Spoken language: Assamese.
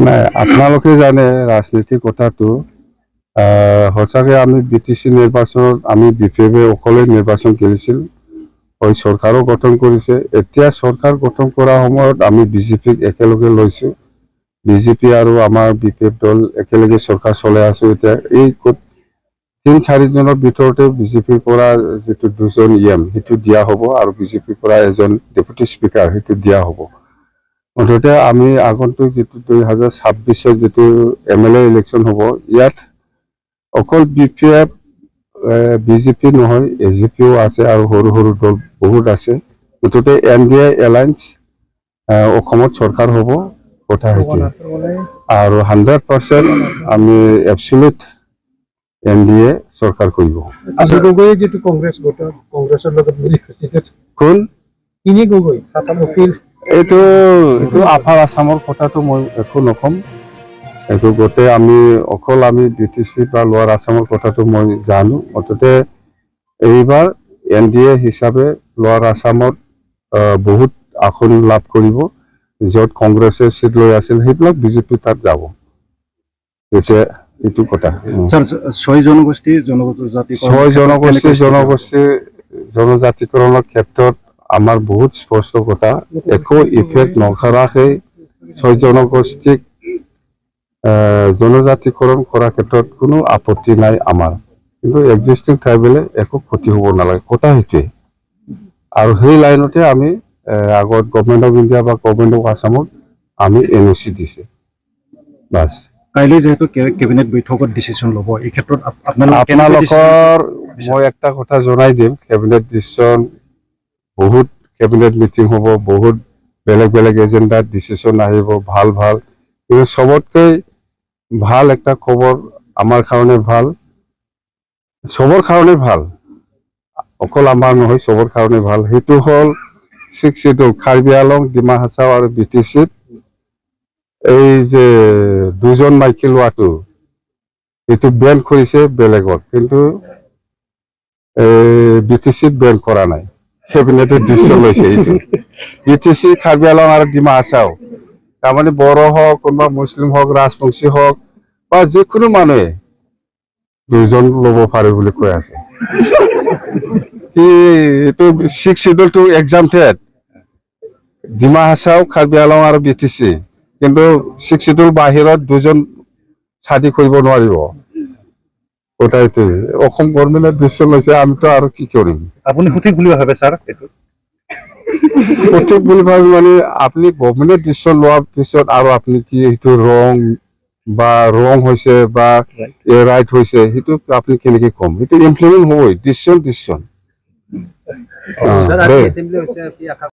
নাই আপোনালোকে জানে ৰাজনীতিৰ কথাটো সঁচাকৈ আমি BTC নিৰ্বাচনত আমি BPF অকলে নিৰ্বাচন কৰিছিল হয় চৰকাৰো গঠন কৰিছে এতিয়া চৰকাৰ গঠন কৰাৰ সময়ত আমি BJPক একেলগে লৈছোঁ BJP আৰু আমাৰ BPF দল একেলগে চৰকাৰ চলাই আছো এতিয়া এই 3-4 দিনৰ ভিতৰতে BJPৰ পৰা যেটো দুজন সেইটো দিয়া হ'ব আৰু BJPৰ পৰা এজন ডেপুটি স্পিকাৰ সেইটো দিয়া হ'ব মুঠতে আমি আগন্তুক যেটো 2026 যেটো MLA ইলেকশন হ'ব ইয়াত অকল BPF BJP নহয় AGPও আছে আৰু সৰু সৰু দল বহুত আছে মুঠতে NDA এলায়েন্স অসমত চৰকাৰ হ'ব কথা হেতু আৰু 100% আমি এবসলিউট NDA চৰকাৰ কৰিব আজি গগৈ যেটো কংগ্ৰেছৰ লগত মিলি কোন তিনি গগৈ সাতম উকিল এইটো আপাৰ আসামৰ কথাটো মই একো নকম এইটো গোটে আমি অকল আমি BTC বা লোৱাৰ আসামৰ কথাটো মই জানো মুঠতে এইবাৰ NDA হিচাপে লোৱাৰ আসামত বহুত আসন লাভ কৰিব যত কংগ্ৰেছে সিট লৈ আছিল সেইবিলাক BJP তাত যাব এতিয়া এইটো কথা স্যার 6 জনগোষ্ঠী জনজাতিকৰণৰ ক্ষেত্ৰত আমাৰ বহুত স্পষ্ট কথা একো ইফেক্ট নকৰাকে 6 জনগোষ্ঠীক জনজাতিকৰণ কৰাৰ ক্ষেত্ৰত কোনো আপত্তি নাই আমাৰ কিন্তু এক্সিস্টিং ট্ৰাইবেলে একো ক্ষতি হ'ব নালাগে কথা হেতুৱে আৰু সেই লাইনতে আমি আগত গভৰ্নমেন্ট অফ ইন্ডিয়া বা গভৰ্নমেন্ট অফ আসামত আমি NOC দিছে বাস কাইলৈ যেহেতু ক্যাবিনেট বৈঠকত ডিসিশন লব এই ক্ষেত্ৰত আপোনালোকৰ মই একটা কথা জনাই দিম ক্যাবিনেট ডিসিশন বহুত ক্যাবিনেট মিটিং হ'ব বহুত বেলেগ বেলেগ এজেন্ডাত ডিসিশন আহিব ভাল কিন্তু সবতকৈ ভাল একটা খবৰ আমাৰ কাৰণে ভাল সবৰ কাৰণে ভাল অকল আমাৰ নহয় সবৰ কাৰণে ভাল হেতু হল 6 শিডিউল কাৰ্বি আলং ডিমা হাছাও আৰু BTC এই যে দুজন মাইকী লোৱাটো এটো বেন কৰিছে বেলেগত কিন্তু BTC বেন কৰা নাই ক্যাবিনেটে ডিসিশন লৈছে এইটো BTC কাৰ্বি আলং আৰু ডিমা হাছাও তাৰমানে বড়ো হওক কোনোবা মুছলিম হওক ৰাজবংশী হওক বা যিকোনো মানুহে দুজন ল'ব পাৰে বুলি কৈ আছে কি এটো 6 schedule to exempted Dima Hasao Karbi আলং আৰু BTC কিন্তু 6 শিডিউল বাহিৰত দুজন ছাদি কৰিব নোৱাৰিব ওটাইতে অসম গভৰ্নমেন্টে ডিসিশন লৈছে আমি তো আৰু কি কৰিম আপুনি সঠিক বুলি ভাবে স্যাৰ এটো সঠিক বুলি ভাবি মানে আপনি গভৰ্নমেন্টে ডিসিশন লোৱাৰ পিছত আৰু আপনি কি এটো ৰং হৈছে বা ৰাইট হৈছে হেতু আপনি কেনেকৈ কম এটো ইমপ্লিমেন্ট হয় ডিসিশন